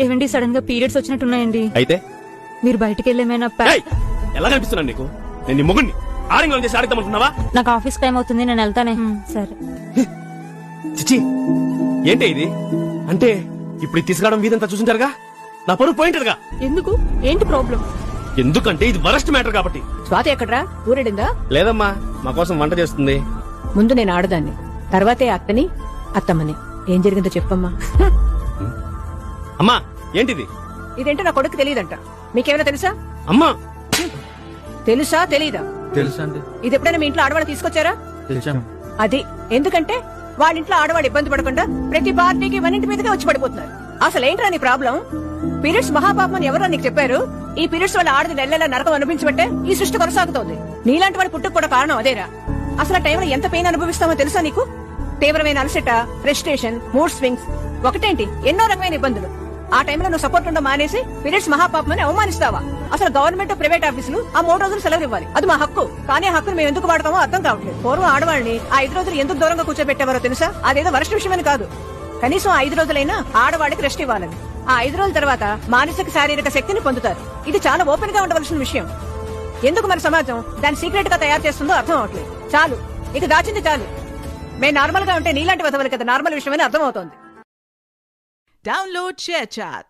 ఏవండి సడన్ గా పీరియడ్స్ వచ్చినట్టున్నాయండి. అయితే మీరు బయటికి వెళ్ళేమైనా ఎలా కనిపిస్తున్నాను నీకు? నేను నీ మొగుడిని ఆరింగ్ చేసి ఆడతామంటున్నావా? నాకు ఆఫీస్ టైం అవుతుంది, నేను వెళ్తానే. సరే. చిచ్చి ఏంటి ఇది? అంటే ఇప్పుడు తీసుకురావడం వీధంతా చూసింటారుగా, నా పరువు పోయింటదిగా. ఎందుకు? ఏంటి ప్రాబ్లం? ఎందుకంటే ఇది వరస్ట్ మ్యాటర్ కాబట్టి. స్వాతి ఎక్కడ్రా? ఊరెడిందా? లేదమ్మా, మా కోసం వంట చేస్తుంది. ముందు నేను ఆడదాన్ని, తర్వాతే అత్తని అత్తమ్మని. ఏం జరిగిందో చెప్పమ్మా. అమ్మా ఏంటిది? ఇదేంటో నా కొడుకు తెలియదంట. మీకేమైనా తెలుసా? అమ్మా తెలుసా తెలీదా? తెలుసండి. ఇది ఎప్పుడైనా మీ ఇంట్లో ఆడవాళ్ళు తీసుకొచ్చారా? తెలుసాం. అది ఎందుకంటే వాళ్ళ ఇంట్లో ఆడవాళ్ళు ఇబ్బంది పడకుండా ప్రతి పార్టీకి మన ఇంటి మీదకే వచ్చి పడిపోతున్నారు. అసలు ఏంట్రా నీ ప్రాబ్లం? పీరియడ్స్ మహాపాపం అని ఎవరో నీకు చెప్పారు? ఈ పీరియడ్స్ వల్ల ఆడది నెలల నరకం అనిపించబట్టే ఈ సృష్టి కొనసాగుతోంది. నీలాంటి వాడి పుట్టుకు కూడా కారణం అదేరా. అసలు ఆ టైంలో ఎంత పెయిన్ అనుభవిస్తామో తెలుసా నీకు? తీవ్రమైన అలసట, ఫ్రస్ట్రేషన్, మూడ్ స్వింగ్స్, ఒకటేంటి ఎన్నో రకమైన ఇబ్బందులు. ఆ టైంలో నువ్వు సపోర్ట్ ఉండడం మానేసి పీరియడ్స్ మహాపాపం అని అవమానిస్తావా? అసలు గవర్నమెంట్ ప్రైవేట్ ఆఫీసులు ఆ 3 రోజులు సెలవు ఇవ్వాలి, అది మా హక్కు. కానీ ఆ హక్కును మేము ఎందుకు వాడతామో అర్థం కావట్లేదు. పూర్వం ఆడవాళ్ళని ఆ 5 రోజులు ఎందుకు దూరంగా కూర్చోబెట్టేవారో తెలుసా? అదేదో వరస్ట్ విషయమని కాదు, కనీసం 5 రోజులైనా ఆడవాళ్ళకి రెస్ట్ ఇవ్వాలని. ఆ 5 రోజుల తర్వాత మానసిక శారీరక శక్తిని పొందుతారు. ఇది చాలా ఓపెన్ గా ఉండవలసిన విషయం. ఎందుకు మన సమాజం దాన్ని సీక్రెట్ గా తయారు చేస్తుందో అర్థం అవట్లేదు. చాలు, ఇక దాచింది చాలు. మేము నార్మల్ గా ఉంటే నీలాంటి వదవలు కదా నార్మల్ విషయమని అర్థం అవుతోంది. Download ShareChat.